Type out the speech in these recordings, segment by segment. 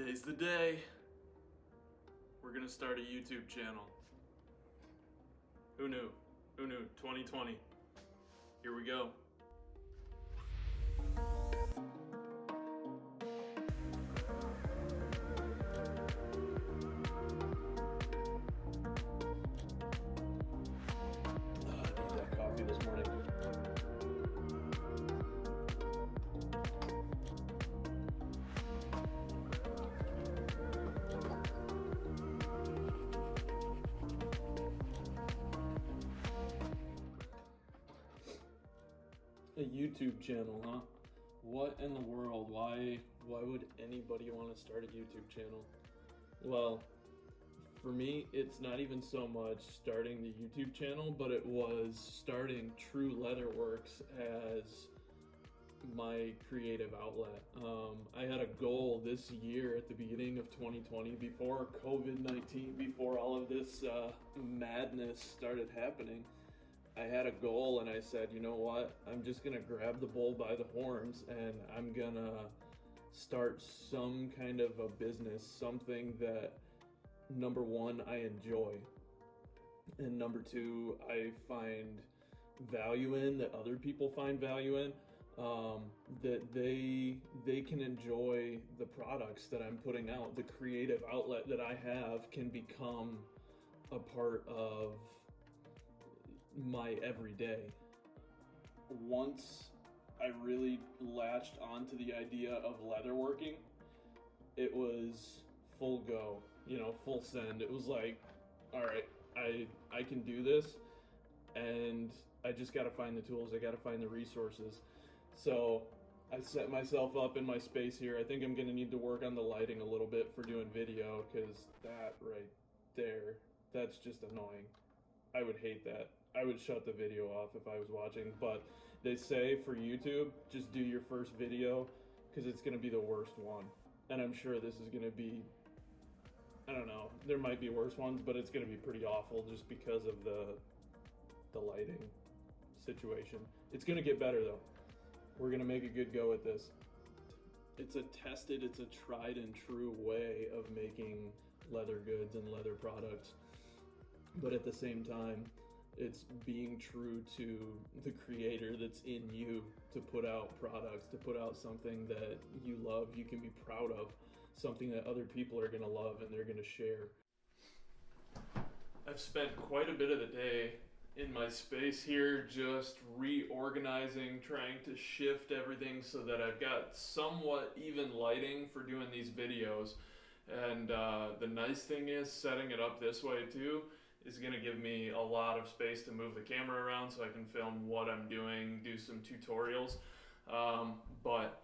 Today's the day. We're gonna start a YouTube channel. Who knew? Who knew? 2020. Here we go. I need that coffee this morning. A YouTube channel, huh? What in the world? Why would anybody want to start a YouTube channel? Well, for me, it's not even so much starting the YouTube channel, but it was starting True Leatherworks as my creative outlet. I had a goal this year at the beginning of 2020, before COVID-19, before all of this madness started happening. I had a goal and I said, you know what, I'm just gonna grab the bull by the horns and I'm gonna start some kind of a business, something that, number one, I enjoy, and number two, I find value in, that other people find value in, that they can enjoy the products that I'm putting out. The creative outlet that I have can become a part of my everyday. Once I really latched onto the idea of leatherworking, it was full go, full send. It was like, all right, I can do this, and I just got to find the tools. I got to find the resources. So I set myself up in my space here. I think I'm going to need to work on the lighting a little bit for doing video, because that right there, that's just annoying. I would hate that. I would shut the video off if I was watching, but they say for YouTube, just do your first video, because it's going to be the worst one. And I'm sure this is going to be, I don't know, there might be worse ones, but it's going to be pretty awful just because of the lighting situation. It's going to get better though. We're going to make a good go at this. It's a tried and true way of making leather goods and leather products. But at the same time, it's being true to the creator that's in you, to put out products, to put out something that you love, you can be proud of, something that other people are going to love and they're going to share. I've spent quite a bit of the day in my space here just reorganizing, trying to shift everything so that I've got somewhat even lighting for doing these videos. And the nice thing is, setting it up this way too is going to give me a lot of space to move the camera around so I can film what I'm doing, do some tutorials. But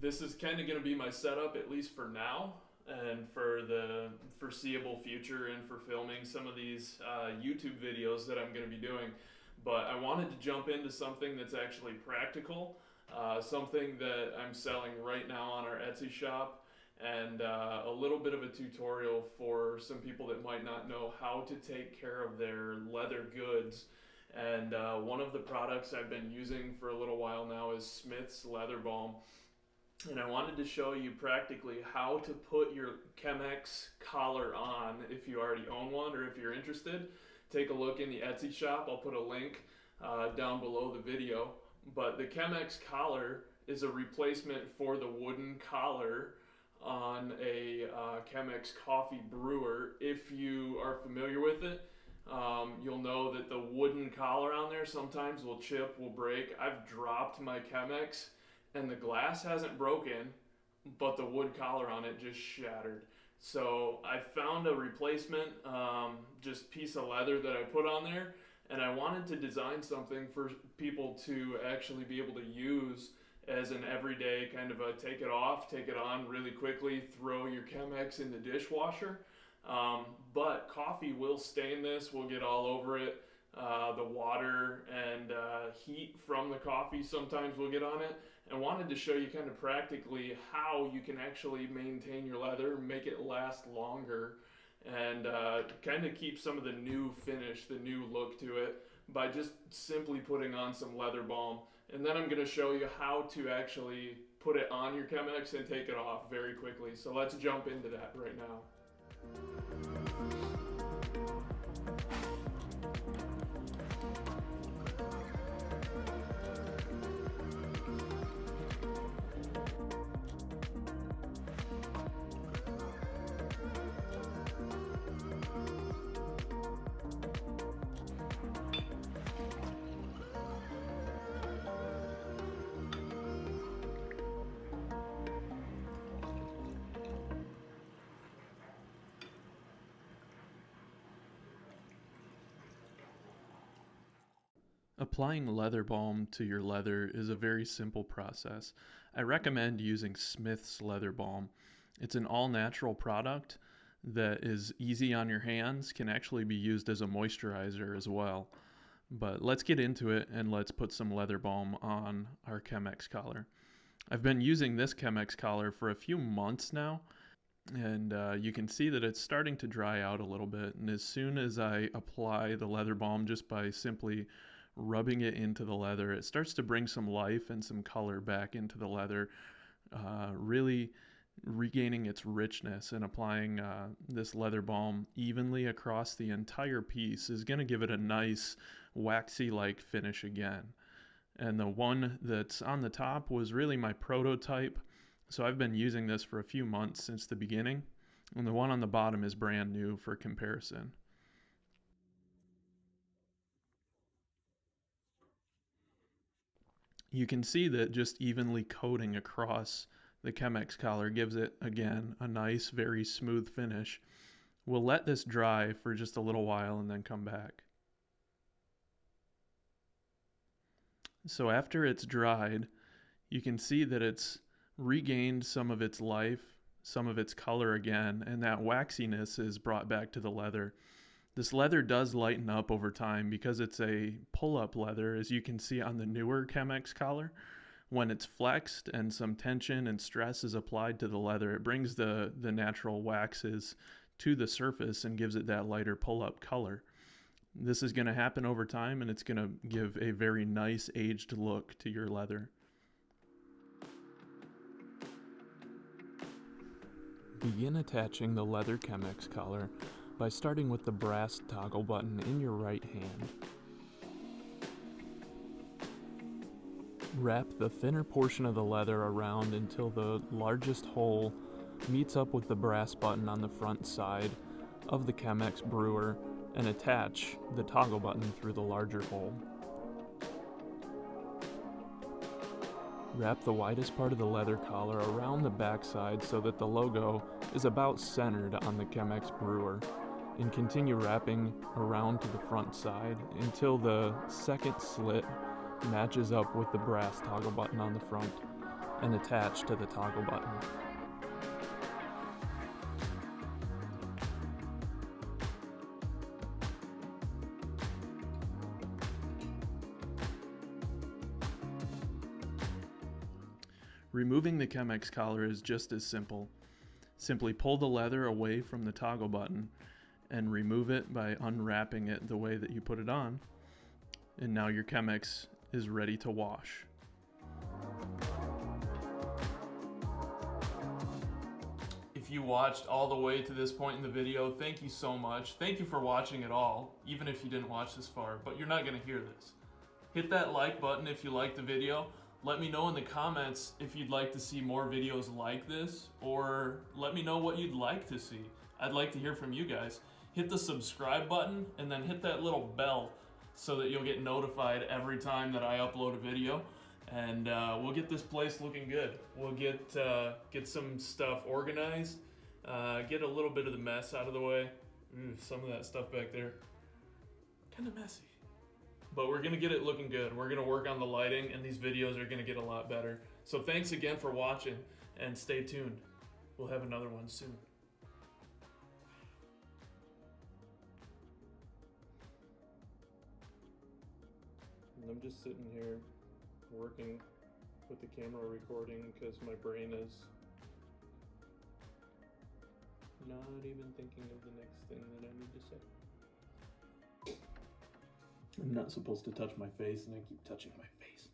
this is kind of going to be my setup, at least for now, and for the foreseeable future, and for filming some of these YouTube videos that I'm going to be doing. But I wanted to jump into something that's actually practical, something that I'm selling right now on our Etsy shop, and a little bit of a tutorial for some people that might not know how to take care of their leather goods. And one of the products I've been using for a little while now is Smith's Leather Balm. And I wanted to show you practically how to put your Chemex Collar on if you already own one, or if you're interested. Take a look in the Etsy shop. I'll put a link down below the video. But the Chemex Collar is a replacement for the wooden collar on a Chemex coffee brewer. If you are familiar with it, you'll know that the wooden collar on there sometimes will chip, will break. I've dropped my Chemex and the glass hasn't broken, but the wood collar on it just shattered. So I found a replacement, just piece of leather that I put on there, and I wanted to design something for people to actually be able to use as an everyday kind of a take it off, take it on really quickly, throw your Chemex in the dishwasher. But coffee will stain this, will get all over it. The water and heat from the coffee sometimes will get on it. And wanted to show you kind of practically how you can actually maintain your leather, make it last longer, and kind of keep some of the new finish, the new look to it, by just simply putting on some leather balm. And then I'm going to show you how to actually put it on your Chemex and take it off very quickly. So let's jump into that right now. Applying leather balm to your leather is a very simple process. I recommend using Smith's Leather Balm. It's an all-natural product that is easy on your hands, can actually be used as a moisturizer as well. But let's get into it and let's put some leather balm on our Chemex collar. I've been using this Chemex collar for a few months now, and you can see that it's starting to dry out a little bit. And as soon as I apply the leather balm just by simply rubbing it into the leather, it starts to bring some life and some color back into the leather, really regaining its richness. And applying this leather balm evenly across the entire piece is going to give it a nice waxy-like finish again. And the one that's on the top was really my prototype, so I've been using this for a few months since the beginning, and the one on the bottom is brand new for comparison. You can see that just evenly coating across the Chemex collar gives it, again, a nice, very smooth finish. We'll let this dry for just a little while and then come back. So after it's dried, you can see that it's regained some of its life, some of its color again, and that waxiness is brought back to the leather. This leather does lighten up over time because it's a pull-up leather, as you can see on the newer Chemex collar. When it's flexed and some tension and stress is applied to the leather, it brings the natural waxes to the surface and gives it that lighter pull-up color. This is going to happen over time, and it's going to give a very nice aged look to your leather. Begin attaching the leather Chemex collar by starting with the brass toggle button in your right hand. Wrap the thinner portion of the leather around until the largest hole meets up with the brass button on the front side of the Chemex brewer, and attach the toggle button through the larger hole. Wrap the widest part of the leather collar around the backside so that the logo is about centered on the Chemex brewer, and continue wrapping around to the front side until the second slit matches up with the brass toggle button on the front and attach to the toggle button. Removing the Chemex collar is just as simple. Simply pull the leather away from the toggle button and remove it by unwrapping it the way that you put it on. And now your Chemex is ready to wash. If you watched all the way to this point in the video, thank you so much. Thank you for watching it all, even if you didn't watch this far, but you're not going to hear this. Hit that like button if you liked the video. Let me know in the comments if you'd like to see more videos like this, or let me know what you'd like to see. I'd like to hear from you guys. Hit the subscribe button and then hit that little bell so that you'll get notified every time that I upload a video. And we'll get this place looking good. We'll get some stuff organized, get a little bit of the mess out of the way. Some of that stuff back there, kind of messy. But we're gonna get it looking good. We're gonna work on the lighting, and these videos are gonna get a lot better. So thanks again for watching, and stay tuned. We'll have another one soon. And I'm just sitting here working with the camera recording because my brain is not even thinking of the next thing that I need to say. I'm not supposed to touch my face, and I keep touching my face.